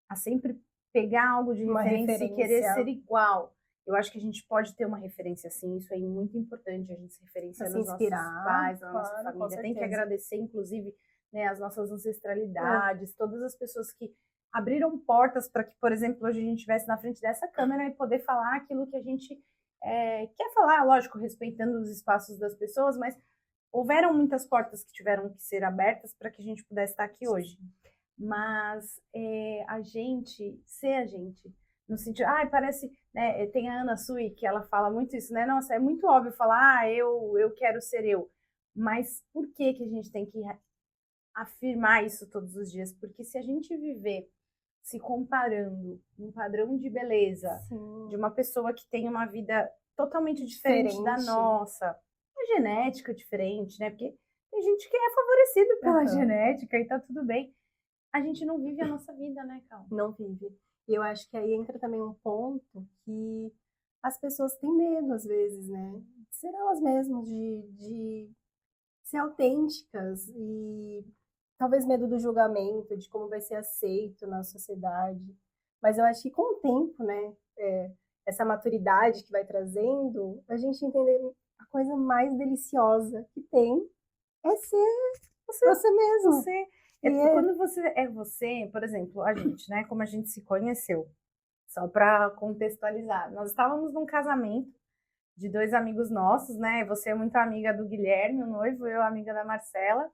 a sempre pegar algo de referência e querer ser igual. Eu acho que a gente pode ter uma referência assim, isso é muito importante, a gente se referenciar nos nossos pais, na nossa família. Tem que agradecer, inclusive, né, as nossas ancestralidades, todas as pessoas que abriram portas para que, por exemplo, hoje a gente estivesse na frente dessa câmera e poder falar aquilo que a gente quer falar, lógico, respeitando os espaços das pessoas, mas houveram muitas portas que tiveram que ser abertas para que a gente pudesse estar aqui hoje. Mas a gente, ser a gente, no sentido, parece, né, tem a Ana Sui, que ela fala muito isso, né, nossa, é muito óbvio falar, eu quero ser eu, mas por que a gente tem que afirmar isso todos os dias, porque se a gente viver se comparando um padrão de beleza Sim. de uma pessoa que tem uma vida totalmente diferente da nossa, uma genética diferente, né? Porque tem gente que é favorecido pela genética e tá tudo bem. A gente não vive a nossa vida, né, Cal? Não vive. E eu acho que aí entra também um ponto que as pessoas têm medo, às vezes, né? De ser elas mesmas, de ser autênticas e talvez medo do julgamento, de como vai ser aceito na sociedade. Mas eu acho que com o tempo, né, essa maturidade que vai trazendo, a gente entender a coisa mais deliciosa que tem é ser você mesmo. Quando você é você, por exemplo, a gente, né, como a gente se conheceu, só para contextualizar, nós estávamos num casamento de 2 amigos nossos, né? Você é muito amiga do Guilherme, o noivo, eu amiga da Marcela,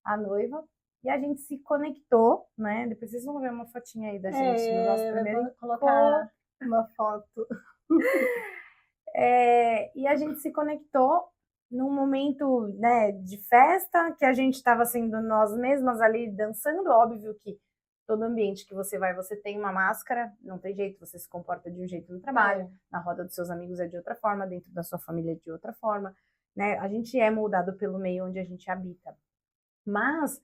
a noiva, e a gente se conectou, né? Depois vocês vão ver uma fotinha aí da gente no nosso primeiro encontro. Colocar uma foto. E a gente se conectou num momento, né, de festa, que a gente estava sendo nós mesmas ali dançando. Óbvio que todo ambiente que você vai, você tem uma máscara, não tem jeito, você se comporta de um jeito no trabalho, na roda dos seus amigos é de outra forma, dentro da sua família é de outra forma, né? A gente é moldado pelo meio onde a gente habita. Mas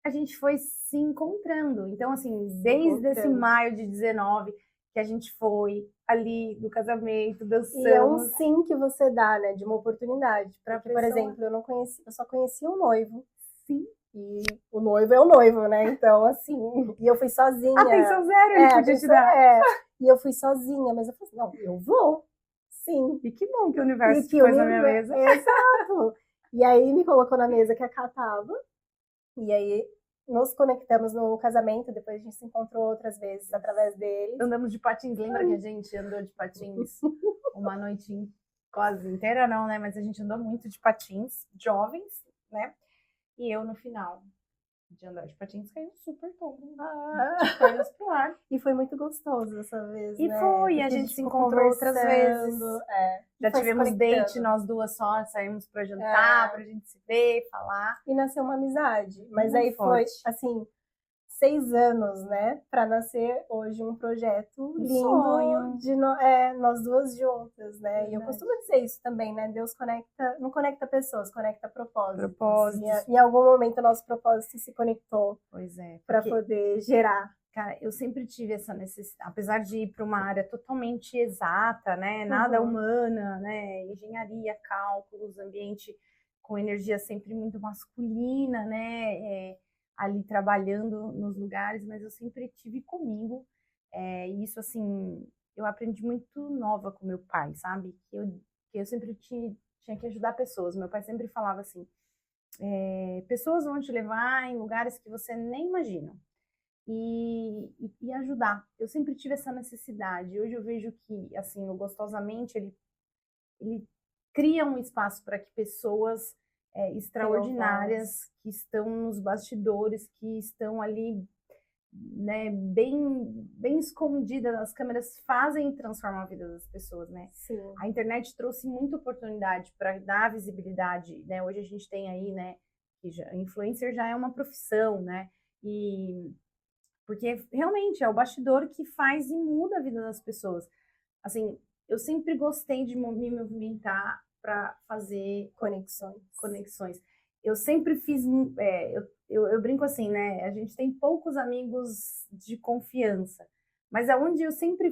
a gente foi se encontrando. Então, assim, desde esse maio de 19, que a gente foi ali no casamento, dançando. E é um sim que você dá, né, de uma oportunidade. Porque, por exemplo, eu só conhecia o noivo. Sim. E o noivo é o noivo, né? Então, assim, e eu fui sozinha. Atenção zero, ele podia te dar. E eu fui sozinha, mas eu falei assim, não, eu vou. Sim. E que bom que o universo te pôs na minha mesa. Exato. E aí me colocou na mesa que a Cá tava. E aí nos conectamos no casamento, depois a gente se encontrou outras vezes através dele. Andamos de patins, lembra que a gente andou de patins uma noite quase inteira, não, né? Mas a gente andou muito de patins, jovens, né? E eu, no final de andar de patins, caí um super tombo, de pernas pro ar. E foi muito gostoso dessa vez, e né? Foi, e a gente se encontrou outras vezes. Já tivemos date, nós duas só, saímos pra jantar, pra gente se ver, falar. E nasceu uma amizade. Mas aí foi, assim, 6 anos, né? Pra nascer hoje um projeto lindo sonho. De nós duas juntas, né? E eu costumo dizer isso também, né? Deus não conecta pessoas, conecta propósitos. E em algum momento o nosso propósito se conectou. Pois é. Pra poder gerar. Cara, eu sempre tive essa necessidade, apesar de ir para uma área totalmente exata, né? Nada humana, né? Engenharia, cálculos, ambiente com energia sempre muito masculina, né? Ali trabalhando nos lugares, mas eu sempre tive comigo. E isso, assim, eu aprendi muito nova com meu pai, sabe? Que eu sempre tinha que ajudar pessoas. Meu pai sempre falava assim, pessoas vão te levar em lugares que você nem imagina. E ajudar. Eu sempre tive essa necessidade. Hoje eu vejo que, assim, o Gostosamente, ele cria um espaço para que pessoas extraordinárias que estão nos bastidores, que estão ali, né, bem escondidas nas câmeras, fazem e transformam a vida das pessoas, né? Sim. A internet trouxe muita oportunidade para dar visibilidade, né? Hoje a gente tem aí, né, que influencer já é uma profissão, né? Porque realmente é o bastidor que faz e muda a vida das pessoas. Assim, eu sempre gostei de me movimentar para fazer conexões. Eu sempre fiz, eu brinco assim, né? A gente tem poucos amigos de confiança, mas aonde eu sempre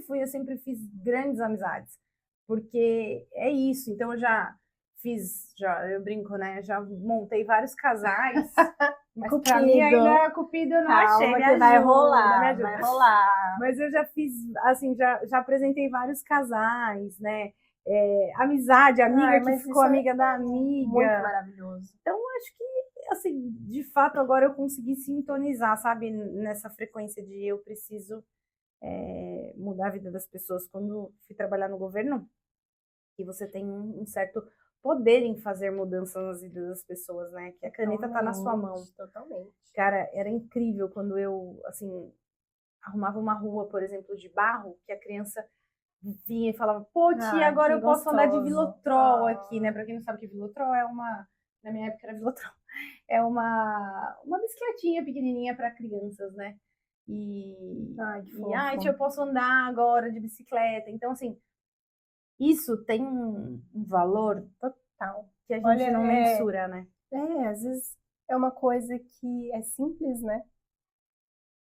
fiz grandes amizades, porque é isso. Então eu brinco, né? Já montei vários casais. Mas pra mim ainda Cupido eu não achei, que vai rolar. Mas eu já fiz, assim, já apresentei vários casais, né? Amizade, amiga que ficou amiga da amiga. Muito maravilhoso. Então, acho que, assim, de fato, agora eu consegui sintonizar, sabe? Nessa frequência de eu preciso mudar a vida das pessoas. Quando fui trabalhar no governo, e você tem um certo poder em fazer mudanças nas vidas das pessoas, né? Que a caneta tá na sua mão. Totalmente. Cara, era incrível quando eu, assim, arrumava uma rua, por exemplo, de barro, que a criança vinha e falava, pô, tia, agora eu posso andar de Velotrol aqui, né? Pra quem não sabe que Velotrol é uma Na minha época era Velotrol. É uma bicicletinha pequenininha para crianças, né? Ai, que Tia, eu fofo. posso andar agora de bicicleta. Então, assim, isso tem um valor Total. que a gente Olha, não mensura, né? às vezes é uma coisa que é simples, né?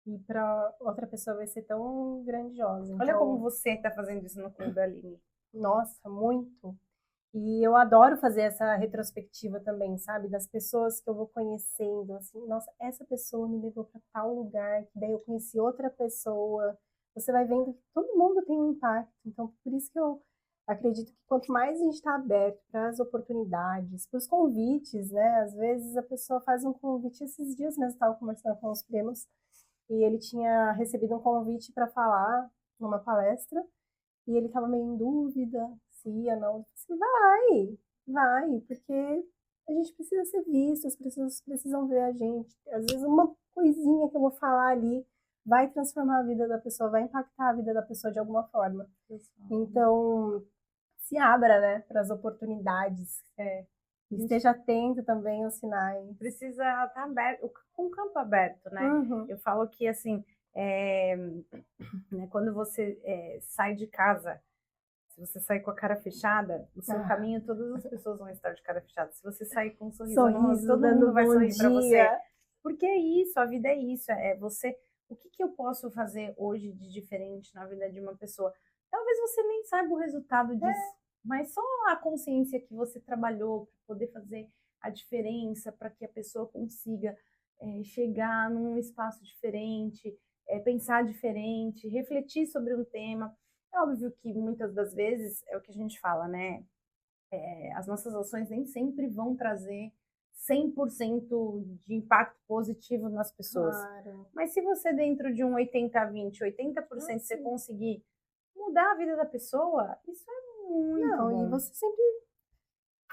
E para outra pessoa vai ser tão grandiosa. Olha como Então, você está fazendo isso no Clube Aline. nossa, muito. E eu adoro fazer essa retrospectiva também, sabe? Das pessoas que eu vou conhecendo, assim, nossa, essa pessoa me levou para tal lugar, que daí eu conheci outra pessoa. Você vai vendo que todo mundo tem um impacto. Então, por isso que eu acredito que quanto mais a gente está aberto para as oportunidades, para os convites, né? Às vezes a pessoa faz um convite. Esses dias mesmo estava conversando com os primos e ele tinha recebido um convite para falar numa palestra e ele estava meio em dúvida se ia ou não. Eu disse, vai, porque a gente precisa ser visto, as pessoas precisam ver a gente. Às vezes uma coisinha que eu vou falar ali vai transformar a vida da pessoa, vai impactar a vida da pessoa de alguma forma. Então, se abra, né, para as oportunidades. Esteja atento também aos sinais. Precisa estar aberto, com o campo aberto, né? Uhum. Eu falo que, assim, né, quando você sai de casa, se você sair com a cara fechada, o seu caminho, todas as pessoas vão estar de cara fechada. Se você sair com um sorriso no rosto, todo mundo vai sorrir para você. Porque é isso, a vida é isso. É você. O que eu posso fazer hoje de diferente na vida de uma pessoa? Talvez você nem saiba o resultado disso, mas só a consciência que você trabalhou para poder fazer a diferença, para que a pessoa consiga chegar num espaço diferente, pensar diferente, refletir sobre um tema. É óbvio que muitas das vezes é o que a gente fala, né? As nossas ações nem sempre vão trazer 100% de impacto positivo nas pessoas. Claro. Mas se você dentro de um 80-20, 80% você conseguir mudar a vida da pessoa, isso é muito bom. E você sempre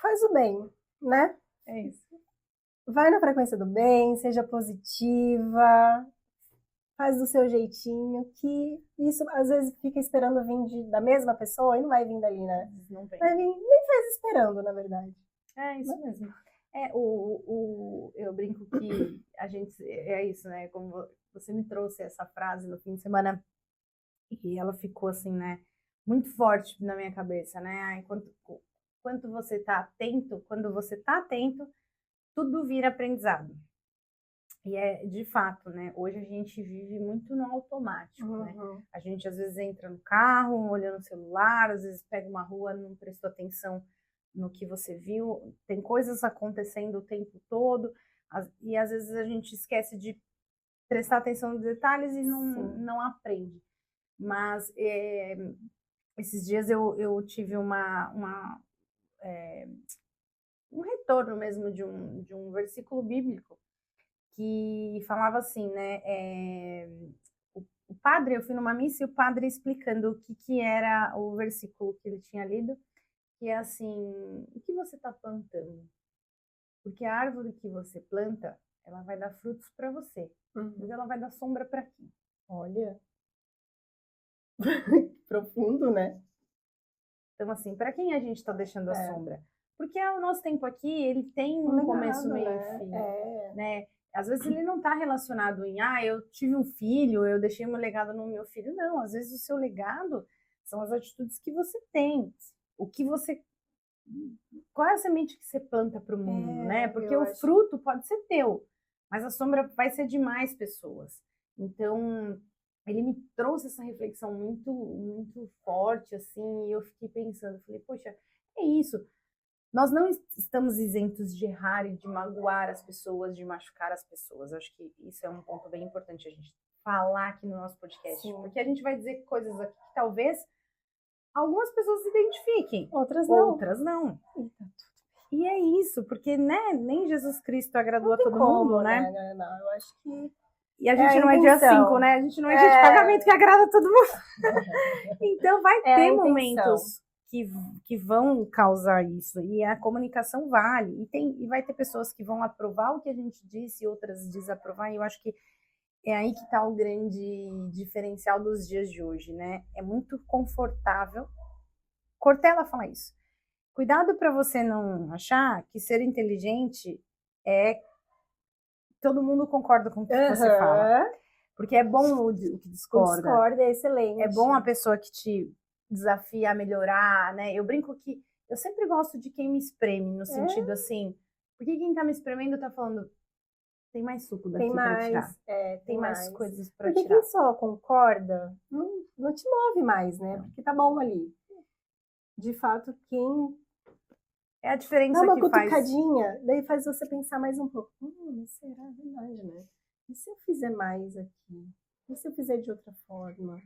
faz o bem, né? É isso. Vai na frequência do bem, seja positiva, faz do seu jeitinho, que isso às vezes fica esperando vir da mesma pessoa e não vai vir dali, né? Não vem. Vai vir, nem faz esperando, na verdade. É isso mesmo. Eu brinco que a gente, é isso, né? Como você me trouxe essa frase no fim de semana e ela ficou assim, né? Muito forte na minha cabeça, né? Quando você tá atento, tudo vira aprendizado. E é de fato, né? Hoje a gente vive muito no automático, né? A gente às vezes entra no carro, olhando o celular, às vezes pega uma rua, não prestou atenção no que você viu, tem coisas acontecendo o tempo todo, e às vezes a gente esquece de prestar atenção nos detalhes e não aprende. Mas esses dias eu tive um retorno mesmo de um versículo bíblico que falava assim, né? O padre, eu fui numa missa e o padre explicando o que era o versículo que ele tinha lido, que é assim, o que você está plantando? Porque a árvore que você planta, ela vai dar frutos para você, mas ela vai dar sombra para quem? Olha, profundo, né? Então, assim, para quem a gente está deixando a sombra? Porque o nosso tempo aqui, ele tem um começo, meio e fim, né? Às vezes ele não está relacionado em, eu tive um filho, eu deixei meu legado no meu filho. Não, às vezes o seu legado são as atitudes que você tem, o que você... Qual é a semente que você planta para o mundo, né? Porque o fruto pode ser teu, mas a sombra vai ser de mais pessoas. Então, ele me trouxe essa reflexão muito, muito forte, assim, e eu fiquei pensando, falei, poxa, é isso. Nós não estamos isentos de errar e de magoar as pessoas, de machucar as pessoas. Acho que isso é um ponto bem importante a gente falar aqui no nosso podcast. Sim. Porque a gente vai dizer coisas aqui que talvez algumas pessoas se identifiquem. Outras não. E é isso, porque né, nem Jesus Cristo agradou a todo mundo, né? Não, eu acho que... E a gente não é dia 5, né? A gente não é dia de pagamento que agrada a todo mundo. Então vai ter momentos que vão causar isso, e a comunicação vale, e vai ter pessoas que vão aprovar o que a gente disse e outras desaprovar, e eu acho que é aí que está o grande diferencial dos dias de hoje, né? É muito confortável, Cortella fala isso, Cuidado para você não achar que ser inteligente é todo mundo concorda com o que você fala. Porque é bom o que discorda. O discorda é excelente. É bom a pessoa que te desafia a melhorar, né? Eu brinco que eu sempre gosto de quem me espreme, no sentido assim, porque quem tá me espremendo tá falando, tem mais suco daqui para tirar. Tem mais mais coisas para tirar. Porque quem só concorda, não te move mais, né? Porque tá bom ali. De fato, quem é a diferença dá uma que cutucadinha, daí faz você pensar mais um pouco. Será verdade, né? E se eu fizer mais aqui? E se eu fizer de outra forma?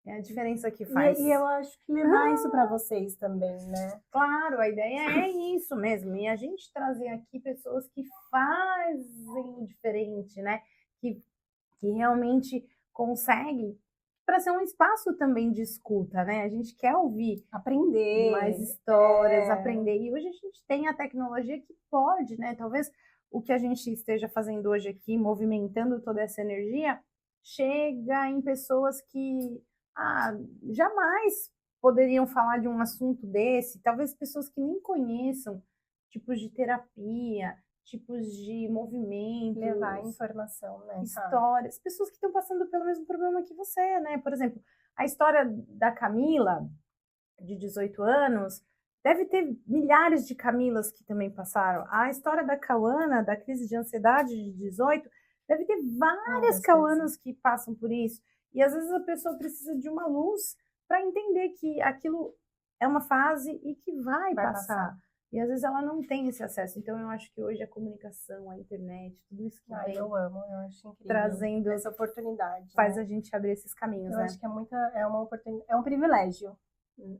É a diferença que faz. E eu acho que levar isso para vocês também, né? Claro, a ideia é isso mesmo. E a gente trazer aqui pessoas que fazem o diferente, né? Que realmente conseguem, para ser um espaço também de escuta, né? A gente quer ouvir, aprender mais histórias, aprender. E hoje a gente tem a tecnologia que pode, né? Talvez o que a gente esteja fazendo hoje aqui, movimentando toda essa energia, chega em pessoas que jamais poderiam falar de um assunto desse, talvez pessoas que nem conheçam tipos de terapia, tipos de movimentos, levar informação, né? Histórias, pessoas que estão passando pelo mesmo problema que você, né? Por exemplo, a história da Camila, de 18 anos, deve ter milhares de Camilas que também passaram. A história da Cauana, da crise de ansiedade de 18, deve ter várias Cauanas que passam por isso. E às vezes a pessoa precisa de uma luz para entender que aquilo é uma fase e que vai passar. E às vezes ela não tem esse acesso. Então eu acho que hoje a comunicação, a internet, tudo isso que vem eu acho incrível. Trazendo essa oportunidade, faz, né? A gente abrir esses caminhos, eu né? acho que é uma oportunidade, é um privilégio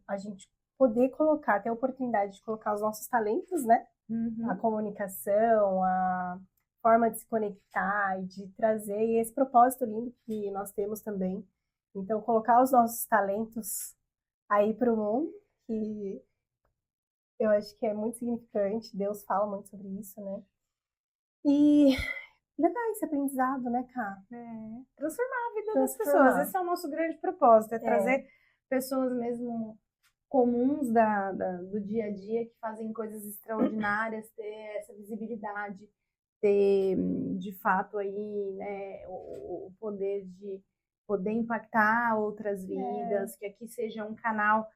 a gente poder colocar, ter a oportunidade de colocar os nossos talentos, né? A comunicação, a forma de se conectar e de trazer esse propósito lindo que nós temos também. Então, colocar os nossos talentos aí para o mundo, que eu acho que é muito significante. Deus fala muito sobre isso, né? E levar esse aprendizado, né, Ká? Transformar a vida das pessoas. Esse é o nosso grande propósito, trazer pessoas mesmo comuns do dia a dia que fazem coisas extraordinárias, ter essa visibilidade, ter de fato aí, né, o poder de poder impactar outras vidas, que aqui seja um canal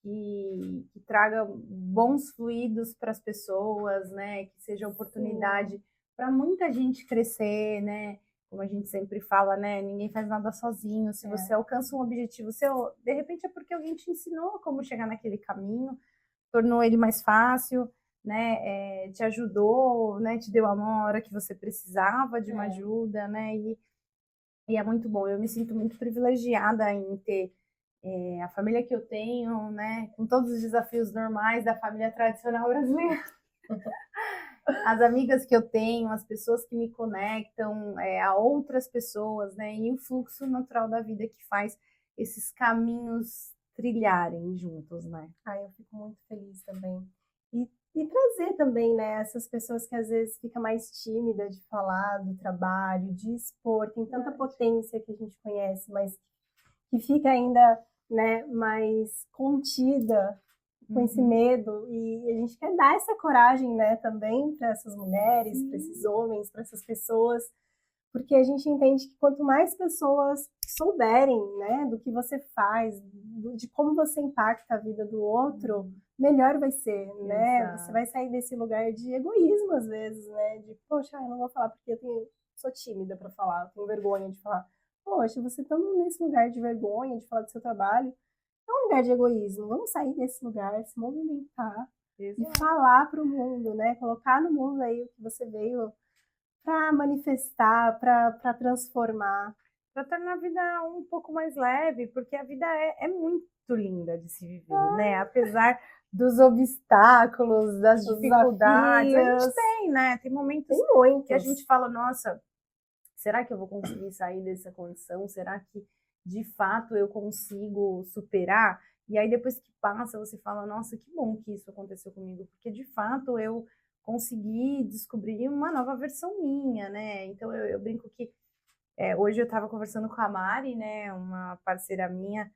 que traga bons fluidos para as pessoas, né, que seja oportunidade para muita gente crescer, né? Como a gente sempre fala, né? Ninguém faz nada sozinho. Se você alcança um objetivo seu, de repente é porque alguém te ensinou como chegar naquele caminho, tornou ele mais fácil, né? Te ajudou, né? Te deu a mão a hora que você precisava de uma ajuda, né? E é muito bom. Eu me sinto muito privilegiada em ter a família que eu tenho, né? Com todos os desafios normais da família tradicional brasileira. As amigas que eu tenho, as pessoas que me conectam a outras pessoas, né? E o fluxo natural da vida que faz esses caminhos trilharem juntos, né? Eu fico muito feliz também. E trazer também, né, essas pessoas que às vezes fica mais tímida de falar do trabalho, de expor, tem tanta potência que a gente conhece, mas que fica ainda, né, mais contida com esse medo, e a gente quer dar essa coragem, né, também para essas mulheres, para esses homens, para essas pessoas, porque a gente entende que quanto mais pessoas souberem, né, do que você faz, de como você impacta a vida do outro, melhor vai ser, né? Exato. Você vai sair desse lugar de egoísmo às vezes, né? De, poxa, eu não vou falar porque sou tímida para falar, eu tenho vergonha de falar. Poxa, você tá nesse lugar de vergonha de falar do seu trabalho, é um lugar de egoísmo. Vamos sair desse lugar, se movimentar e falar para o mundo, né? Colocar no mundo aí o que você veio para manifestar, para transformar, para tornar a vida um pouco mais leve, porque a vida é muito linda de se viver, né? Apesar dos obstáculos, das dificuldades, a gente tem, né? Tem momentos que a gente fala, nossa, será que eu vou conseguir sair dessa condição? Será que de fato eu consigo superar? E aí depois que passa, você fala, nossa, que bom que isso aconteceu comigo, porque de fato eu consegui descobrir uma nova versão minha, né? Então eu brinco que hoje eu estava conversando com a Mari, né, uma parceira minha,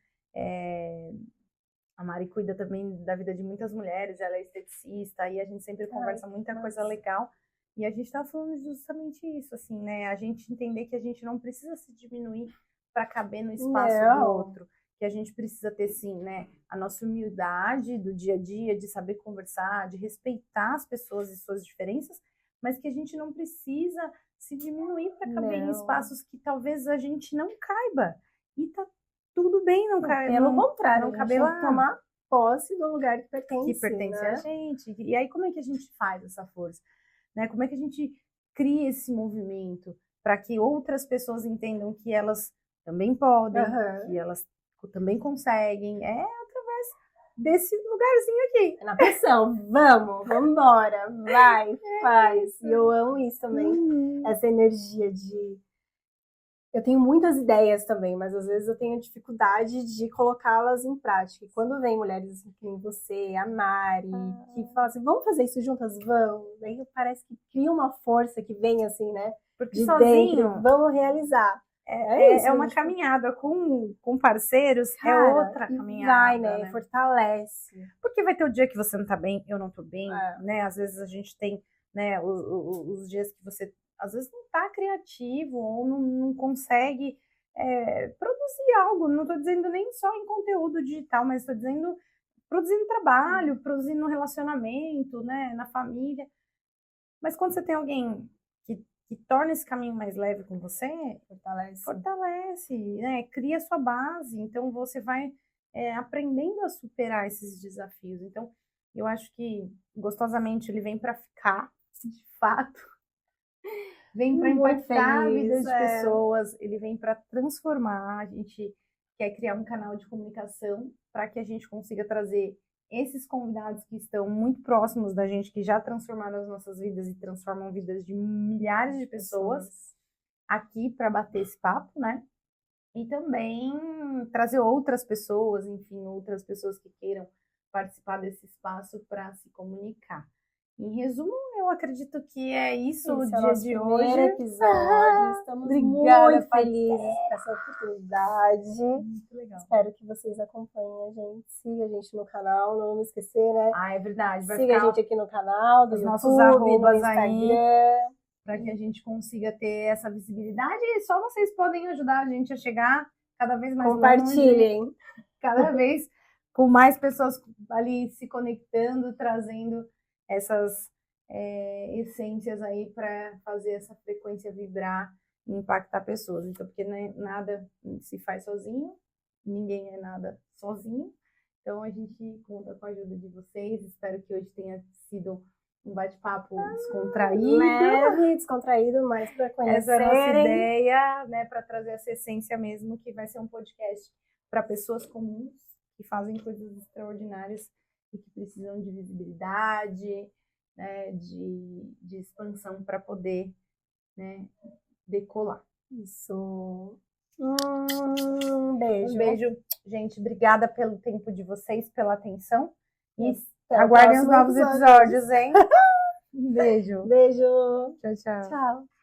A Mari cuida também da vida de muitas mulheres, ela é esteticista, e a gente sempre conversa muita coisa legal. E a gente tá falando justamente isso, assim, né? A gente entender que a gente não precisa se diminuir para caber no espaço do outro. Que a gente precisa ter, sim, né? A nossa humildade do dia a dia, de saber conversar, de respeitar as pessoas e suas diferenças, mas que a gente não precisa se diminuir para caber em espaços que talvez a gente não caiba. E tá tudo bem não caber. Pelo contrário, não caber lá. Tomar posse do lugar que pertence a gente. E aí como é que a gente faz essa força? Né? Como é que a gente cria esse movimento para que outras pessoas entendam que elas também podem, que elas também conseguem? É através desse lugarzinho aqui. Na pressão, vamos embora, vai, faz. E eu amo isso também, essa energia de... Eu tenho muitas ideias também, mas às vezes eu tenho dificuldade de colocá-las em prática. E quando vem mulheres assim, como você, a Mari, que falam assim, vamos fazer isso juntas? Vamos. Daí parece que cria uma força que vem assim, né? Porque de sozinho, dentro, vamos realizar. É uma caminhada com parceiros, cara, é outra caminhada. Vai, né? Fortalece. Porque vai ter o dia que você não tá bem, eu não tô bem, né? Às vezes a gente tem, né, os dias que você às vezes não tá criativo ou não consegue produzir algo. Não tô dizendo nem só em conteúdo digital, mas estou dizendo produzindo trabalho, produzindo relacionamento, né, na família. Mas quando você tem alguém que torna esse caminho mais leve com você, fortalece, né? Cria sua base, então você vai aprendendo a superar esses desafios. Então, eu acho que Gostosamente ele vem para ficar, de fato, vem para impactar a vida de pessoas, ele vem para transformar. A gente quer criar um canal de comunicação para que a gente consiga trazer esses convidados que estão muito próximos da gente, que já transformaram as nossas vidas e transformam vidas de milhares de pessoas aqui para bater esse papo, né? E também trazer outras pessoas, enfim, outras pessoas que queiram participar desse espaço para se comunicar. Em resumo, eu acredito que é isso o dia de hoje. Episódio. Estamos muito felizes com essa oportunidade. Muito legal. Espero que vocês acompanhem a gente. Siga a gente no canal, não vamos esquecer, né? É verdade. Siga a gente aqui no canal, do YouTube, nossos arrobas no Instagram. Aí, para que a gente consiga ter essa visibilidade. E só vocês podem ajudar a gente a chegar cada vez mais longe. Compartilhem. Cada vez com mais pessoas ali se conectando, trazendo essas essências aí para fazer essa frequência vibrar e impactar pessoas. Então, porque nada se faz sozinho, ninguém é nada sozinho. Então, a gente conta com a ajuda de vocês. Espero que hoje tenha sido um bate-papo descontraído. Leve, descontraído, mas para conhecer. Essa é a nossa ideia, né, para trazer essa essência mesmo, que vai ser um podcast para pessoas comuns que fazem coisas extraordinárias e que precisam de visibilidade, né, de expansão para poder, né, decolar. Isso. Um beijo. Um beijo, gente. Obrigada pelo tempo de vocês, pela atenção. E aguardem os novos episódios, hein? Um beijo. Beijo. Tchau, tchau. Tchau.